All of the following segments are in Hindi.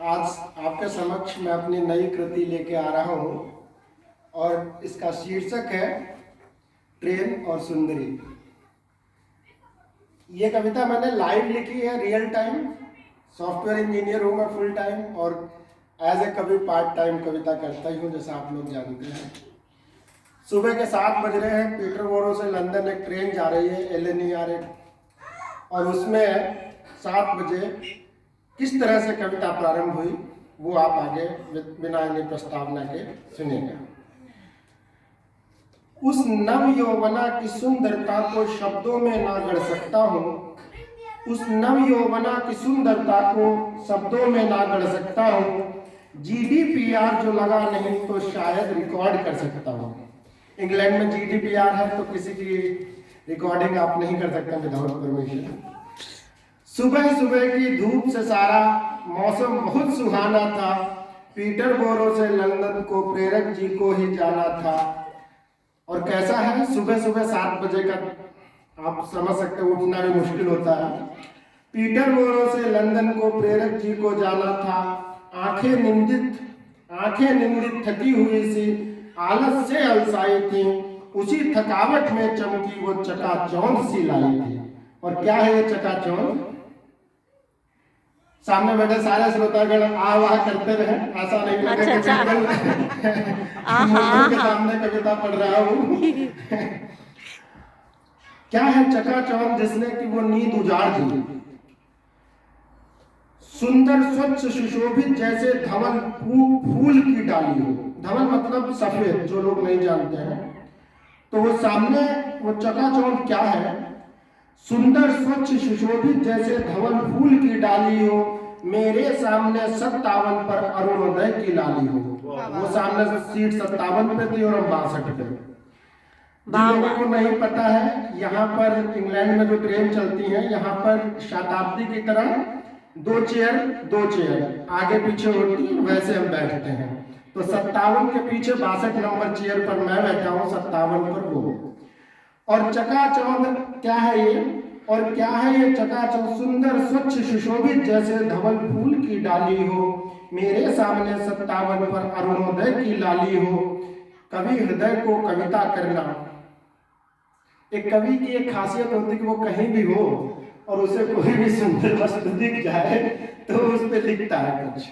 आज आपके समक्ष मैं अपनी नई कृति लेके आ रहा हूँ और इसका शीर्षक है ट्रेन और सुंदरी। ये कविता मैंने लाइव लिखी है, रियल टाइम। सॉफ्टवेयर इंजीनियर हूँ मैं फुल टाइम और एज ए कवि पार्ट टाइम कविता करता ही हूँ, जैसा आप लोग जानते हैं। सुबह के 7 बज रहे हैं। पीटरबोरो से लंदन एक ट्रेन जा रही है, LNER, और उसमें 7 बजे किस तरह से कविता प्रारंभ हुई वो आप आगे बिना इन्हीं प्रस्तावना के सुनेंगे। उस नव यौवना की सुंदरता को शब्दों में ना गढ़ सकता हूँ, उस नव यौवना की सुंदरता को शब्दों में ना गढ़ सकता हूँ। GDPR जो लगा नहीं तो शायद रिकॉर्ड कर सकता हूँ। इंग्लैंड में GDPR है तो किसी की रिकॉर्डिंग आप नहीं कर सकते विदाउट परमिशन। सुबह सुबह की धूप से सारा मौसम बहुत सुहाना था। पीटरबोरो से लंदन को प्रेरक जी को ही जाना था। और कैसा है, सुबह सुबह 7 बजे का आप समझ सकते हो, उठना भी मुश्किल होता है। पीटरबोरो से लंदन को प्रेरक जी को जाना था। आंखें निंदित थकी हुई सी आलस से अलसाई थी। उसी थकावट में चमकी वो चकाचौंध सी लाई थी। और क्या है ये चकाचौंध? सामने बैठे सारे श्रोतागण आ वाह करते रहे, ऐसा नहीं लगे कि बिल्कुल के सामने कविता पढ़ रहा हूँ। क्या है चकाचौंध? जिसने कि वो नींद उजाड़ दी। सुंदर स्वच्छ सुशोभित जैसे धवल फूल की डाली हो। धवल मतलब सफेद, जो लोग नहीं जानते हैं। तो वो सामने वो चकाचौंध क्या है? सुंदर स्वच्छ सुशोभित जैसे धवल फूल की डाली हो, मेरे सामने 57 पर अरुणोदय की लाली हो। वो सामने सीट 57 पे थी और हम 62 पे। जिन लोगों को नहीं पता है, यहाँ पर इंग्लैंड में जो ट्रेन चलती है, यहाँ पर शताब्दी की तरह दो चेयर आगे पीछे होती है, वैसे हम बैठते हैं। तो 57 के पीछे 62 नंबर चेयर पर मैं बैठा हूँ, 57 पर वो। और चकाचौंध क्या है ये? और क्या है ये चकाचौंध? सुंदर स्वच्छ सुशोभित जैसे धवल फूल की डाली हो, मेरे सामने 57 पर अरुणोदय की लाली हो। कवि हृदय को कविता करना। एक कवि की एक खासियत होती है कि वो कहीं भी हो और उसे कोई भी सुंदर वस्तु दिख जाए तो उस पर लिखता है कुछ।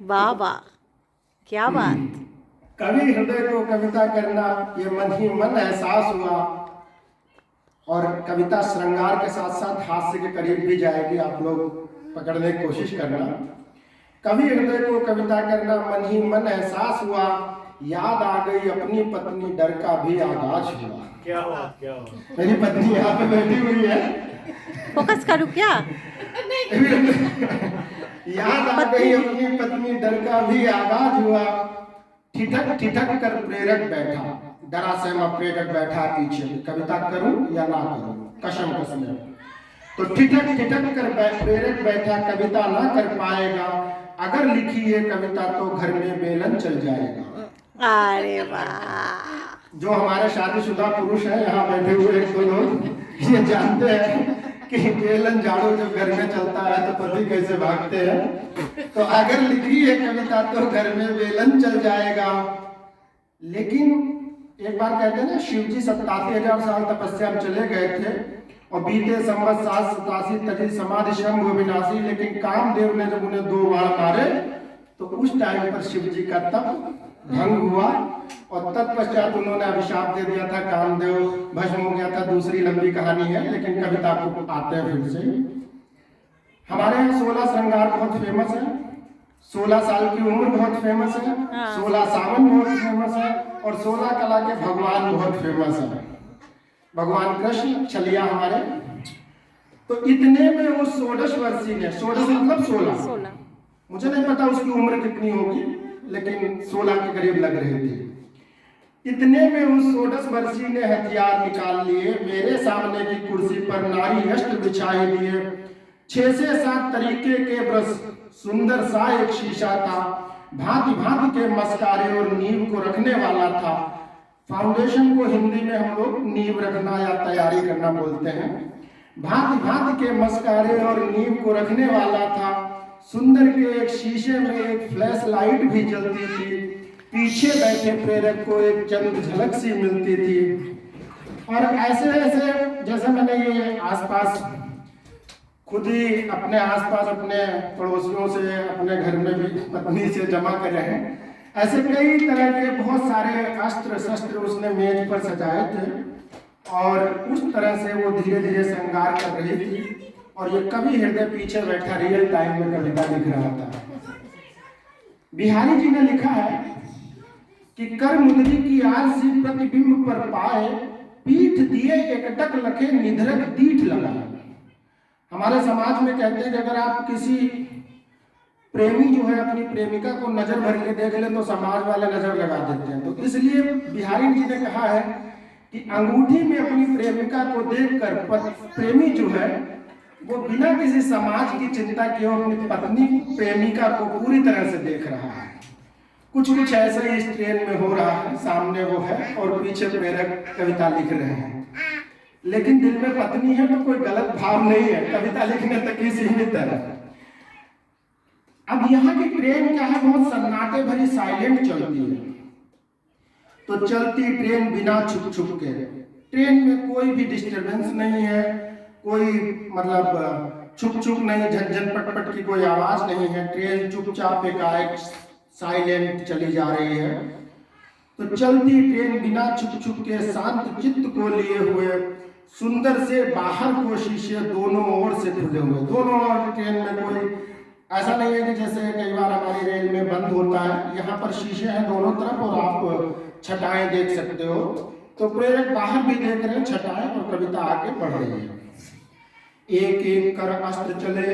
वाह वाह, क्या बात। कवि हृदय को कविता करना, ये मन ही मन एहसास हुआ। और कविता श्रृंगार के साथ साथ हास्य के करीब भी जाएगी, आप लोग पकड़ने की कोशिश करना। कवि हृदय को कविता करना, मन ही मन एहसास हुआ। याद आ गई अपनी पत्नी, डर का भी आगाज हुआ। क्या बात। मेरी पत्नी यहाँ पे बैठी हुई है, फोकस करूं क्या? याद आ गई अपनी पत्नी, डर का भी आगाज हुआ। ठिठक कर प्रेरक बैठा, डरा सहमा प्रेरक बैठा पीछे। कविता करूं या ना करूं, कसम तो ठिठक कर प्रेरक बैठा, कविता ना कर पाएगा। अगर लिखी ये कविता तो घर में बेलन चल जाएगा। अरे वाह। जो हमारे शादीशुदा पुरुष हैं यहाँ बैठे हुए एक दो लोग, ये जानते हैं कि बेलन झाड़ू जब घर में चलता है तो पति कैसे भागते हैं। तो अगर लिखी है कविता तो घर में बेलन चल जाएगा। लेकिन एक बार कहते हैं ना, शिव जी 87,000 साल तपस्या में चले गए थे और बीते संवत 787 तजी समाधि शंभु विनाशी। लेकिन कामदेव ने जब उन्हें 2 बाण मारे तो उस टाइम पर शिव जी का तप भंग हुआ और तत्पश्चात उन्होंने अभिशाप दे दिया था, कामदेव भस्म हो गया था। दूसरी लंबी कहानी है, लेकिन कविता को आते हैं फिर से। हमारे यहाँ 16 श्रृंगार बहुत फेमस है, 16 साल की उम्र बहुत फेमस है, 16 सावन बहुत फेमस है और 16 कला के भगवान बहुत फेमस है। भगवान कृष्ण छलिया हमारे। तो इतने में वो 16 वर्षीय ने, 16 मतलब 16, मुझे नहीं पता उसकी उम्र कितनी होगी, लेकिन 16 के करीब लग रही थी। इतने में उस 16 वर्षीय ने हथियार निकाल लिए, मेरे सामने की कुर्सी पर नारी अष्ट बिछाई दिए। 6 से 7 तरीके के ब्रश, सुंदर सा एक शीशा था, भांति भांति के मस्कारे और नींव को रखने वाला था। फाउंडेशन को हिंदी में हम लोग नींव रखना या तैयारी करना बोलते हैं। भांति भांति के मस्कारे और नींव को रखने वाला था। सुंदर के एक शीशे में एक फ्लैश लाइट भी जलती थी। पीछे बैठे प्रेरक को एक चंद झलक सी मिलती थी। और ऐसे ऐसे जैसे मैंने ये आसपास खुद ही अपने आसपास अपने पड़ोसियों से, अपने घर में भी पत्नी से जमा कर रहे हैं, ऐसे कई तरह के बहुत सारे अस्त्र शस्त्र उसने मेज पर सजाए थे और उस तरह से वो धीरे धीरे श्रृंगार कर रही थी। और ये कवि हृदय पीछे बैठा रियल टाइम में कविता लिख रहा था। बिहारी जी ने लिखा है कि कर मुदरी की आरसी प्रतिबिंब पर पाए, पीठ दिए एकटक लखे निधरक दीठ लगाए। हमारे समाज में कहते हैं कि अगर आप किसी प्रेमी जो है अपनी प्रेमिका को नजर भर के देख लें तो समाज वाले नजर लगा देते हैं। तो इसलिए बिहारी जी ने कहा है कि अंगूठी में अपनी प्रेमिका को देखकर प्रेमी जो है वो बिना किसी समाज की चिंता किए अपनी पत्नी प्रेमिका को पूरी तरह से देख रहा है। कुछ कुछ ऐसा ही इस ट्रेन में हो रहा है। सामने वो है और पीछे प्रेरक कविता लिख रहे हैं, लेकिन दिल में पत्नी है तो कोई गलत भाव नहीं है, कविता लिखने तक ही सीमित है। अब यहाँ की ट्रेन क्या है, बहुत सन्नाटे भरी साइलेंट चलती है। तो चलती ट्रेन बिना छुप छुप के, ट्रेन में कोई भी डिस्टरबेंस नहीं है, कोई मतलब छुप छुप नहीं, झनझन पटपट की कोई आवाज नहीं है। ट्रेन चुपचाप एकाएक साइलेंट चली जा रही है। तो चलती ट्रेन बिना छुप छुप के शांत चित्त को लिए हुए, सुंदर से बाहर को शीशे दोनों ओर से खुले हुए। दोनों ओर ट्रेन में कोई ऐसा नहीं है कि जैसे कई बार हमारी रेल में बंद होता है, यहाँ पर शीशे हैं दोनों तरफ और आप छटाएं देख सकते हो। तो प्रेरक बाहर भी देख रहे हैं छटाएं और कविता आगे बढ़ रही है। एक एक कर अस्त्र चले,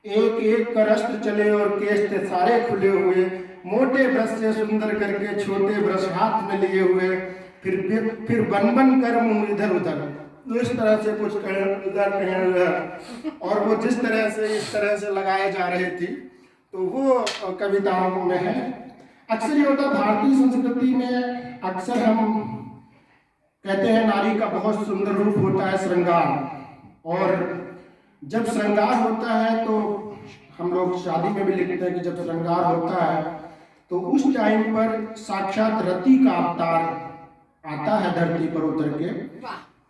एक एक कर अस्त्र चले और केस थे सारे खुले हुए, मोटे ब्रश से सुंदर करके छोटे ब्रश हाथ में लिए हुए, फिर बन बन कर मुंह इधर उधर, तो इस तरह से कुछ इधर कहीं उधर, और वो जिस तरह से इस तरह से लगाए जा रही थी तो वो कविताओं में है। अक्सर ये होता, भारतीय संस्कृति में अक्सर हम कहते हैं नारी का बहुत सुंदर रूप होता है श्रृंगार, और जब श्रृंगार होता है तो हम लोग शादी में भी लिखते हैं कि जब श्रृंगार होता है तो उस टाइम पर साक्षात रति का अवतार आता है धरती पर उतर के,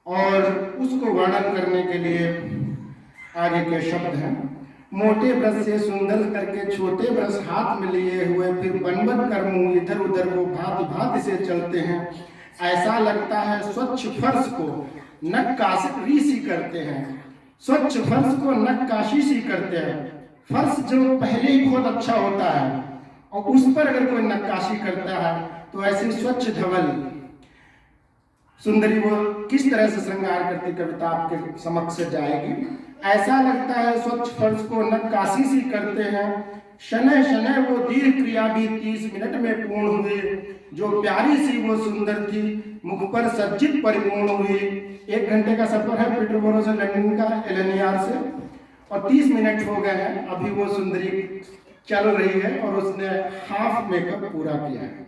और उसको वर्णन करने के लिए आगे के शब्द हैं। मोटे ब्रश से सुंदर करके छोटे ब्रश हाथ में लिए हुए, फिर बन बन कर मुंह इधर उधर वो भांति भांति से चलते हैं। ऐसा लगता है स्वच्छ फर्श को नक्काशी सी करते हैं, स्वच्छ फर्श को नक्काशी सी करते हैं। फर्श जो पहले ही बहुत अच्छा होता है और उस पर अगर कोई नक्काशी करता है तो ऐसी स्वच्छ धवल सुंदरी वो किस तरह से श्रृंगार करती कविता आपके समक्ष से जाएगी। ऐसा लगता है स्वच्छ फर्श को नक्काशी सी करते हैं, शनै शनै वो दीर्घ क्रिया भी 30 मिनट में पूर्ण हुई, जो प्यारी सी वो सुंदर थी मुख पर सज्जित परिपूर्ण हुई। 1 घंटे का सफर है पीटरबोरो से लंदन का एलएनईआर से, और 30 मिनट हो गए हैं, अभी वो सुंदरी चल रही है और उसने हाफ मेकअप पूरा किया है।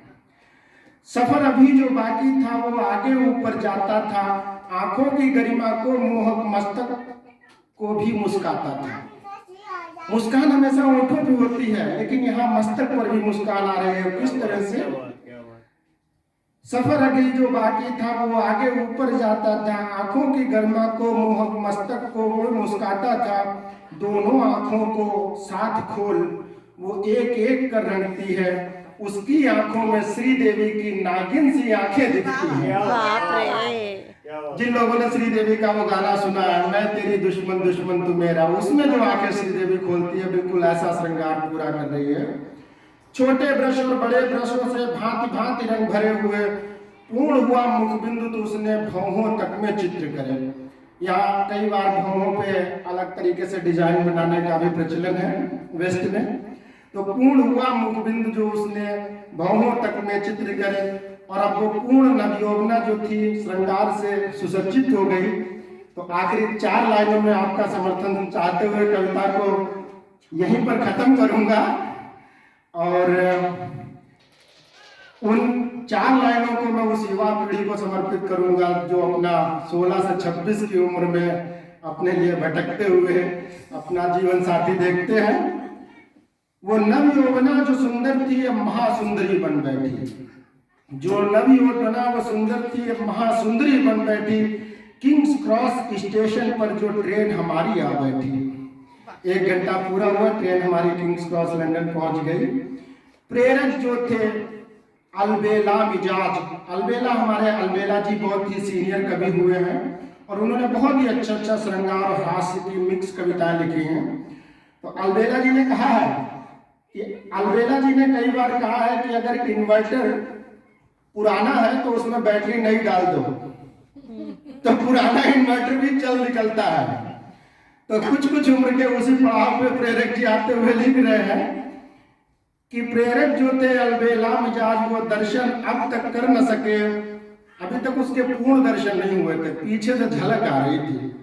सफर अभी जो बाकी था वो आगे ऊपर जाता था, आंखों की गरिमा को मोहक मस्तक को भी मुस्काता था। मुस्कान हमेशा होठों पे होती है, लेकिन यहाँ मस्तक पर भी मुस्कान आ रही है। किस तरह से सफर अभी जो बाकी था वो आगे ऊपर जाता था, आंखों की गरिमा को मोहक मस्तक को वो मुस्काता था। दोनों आंखों को साथ खोल वो एक एक कर रंगती है, उसकी आंखों में श्रीदेवी की नागिन सी आंखें दिखती हैं। जिन लोगों ने श्रीदेवी का वो गाना सुना है, मैं तेरी दुश्मन दुश्मन तू मेरा, उसमें जो आंखें श्रीदेवी खोलती है बिल्कुल ऐसा श्रृंगार पूरा कर रही है। छोटे ब्रश और बड़े ब्रशों से भांति भांति रंग भरे हुए पूर्ण हुआ मुख बिंदु तो उसने भौहों तक में चित्र करे। यहाँ कई बार भौहों पे अलग तरीके से डिजाइन बनाने का भी प्रचलन है वेस्ट में। तो पूर्ण हुआ मुख बिंदु जो उसने भौहों तक में चित्र करे, और अब वो पूर्ण नवयोगना जो थी श्रृंगार से सुसज्जित हो गई। तो आखिरी 4 लाइनों में आपका समर्थन चाहते हुए कविता को यहीं पर खत्म करूंगा, और उन 4 लाइनों को मैं उस युवा पीढ़ी को समर्पित करूंगा जो अपना 16 से 26 की उम्र में अपने लिए भटकते हुए अपना जीवन साथी देखते हैं। वो नव यौवना जो सुंदर थी अब महासुंदरी बन बैठी, जो नव यौवना वो सुंदर थी अब महासुंदरी बन बैठी। किंग्स क्रॉस स्टेशन पर जो ट्रेन हमारी आ बैठी, 1 घंटा पूरा हुआ, ट्रेन हमारी किंग्स क्रॉस लंदन पहुंच गई। प्रेरक जो थे अलबेला मिजाज, अलबेला हमारे अलबेला जी बहुत ही सीनियर कवि हुए हैं और उन्होंने बहुत ही अच्छा श्रृंगार और हास्य की मिक्स कविताएं लिखी हैं। तो अलबेला जी ने कहा है कि अलबेला जी ने कई बार कहा है कि अगर इन्वर्टर पुराना है तो उसमें बैटरी नहीं डाल दो तो पुराना इन्वर्टर भी चल निकलता है। तो कुछ उम्र के उसी पड़ाव पे प्रेरक जी आते हुए लिख रहे हैं कि प्रेरक जो थे अलबेला मिजाज वो दर्शन अब तक कर न सके, अभी तक उसके पूर्ण दर्शन नहीं हुए थे, पीछे से झलक आ रही थी।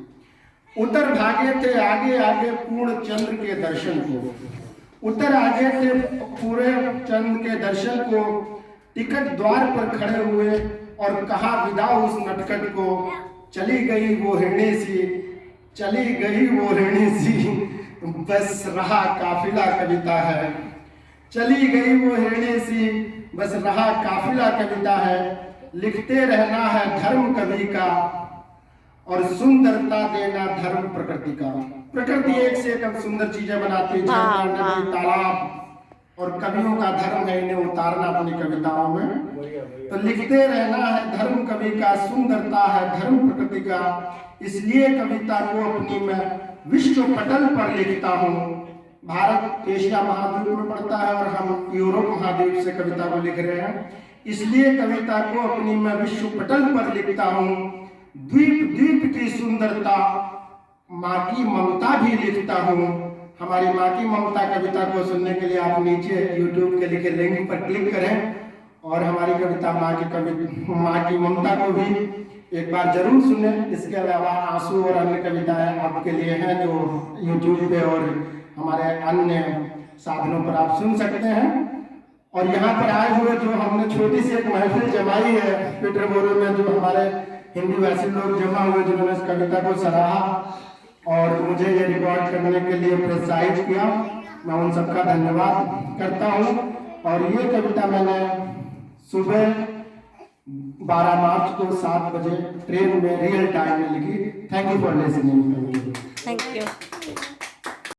उतर भागे थे आगे आगे पूर्ण चंद्र के दर्शन को, उतर आगे थे पूरे चंद्र के दर्शन को। टिकट द्वार पर खड़े हुए और कहा विदा उस नटखट को, चली गई वो हिरणी सी, चली गई वो हिरणी सी, बस रहा काफिला कविता है। चली गई वो हिरणी सी, बस रहा काफिला कविता है। लिखते रहना है धर्म कवि का और सुंदरता देना धर्म प्रकृति का। प्रकृति एक से एक सुंदर चीजें बनाती है, झरना, नदी, तालाब, और कवियों का धर्म है इन्हें उतारना अपनी कविताओं में। तो लिखते रहना है धर्म कवि का, सुंदरता है धर्म प्रकृति का, इसलिए कविता को अपनी मैं विश्व पटल पर लिखता हूँ। भारत एशिया महाद्वीप में पड़ता है और हम यूरोप महाद्वीप से कविता को लिख रहे हैं, इसलिए कविता को अपनी मैं विश्व पटल पर लिखता हूँ। द्वीप द्वीप की सुंदरता, माँ की ममता भी लिखता हूँ। हमारी माँ की ममता कविता को सुनने के लिए आप नीचे YouTube के लिखे लिंक पर क्लिक करें और हमारी कविता माँ की ममता को भी एक बार जरूर सुनें। इसके अलावा आंसू और अन्य कविताएं आपके लिए हैं जो YouTube पे और हमारे अन्य साधनों पर आप सुन सकते हैं। और यहाँ पर आए हुए जो हमने छोटी सी एक महफिल जमाई है पीटरबोरो में, जो हमारे हिंदी भाषी लोग जमा हुए जिन्होंने इस कविता को सराहा और मुझे ये रिकॉर्ड करने के लिए प्रोत्साहित किया, मैं उन सबका धन्यवाद करता हूँ। और ये कविता मैंने सुबह 12 मार्च को 7 बजे ट्रेन में रियल टाइम में लिखी। Thank you for listening. Thank you.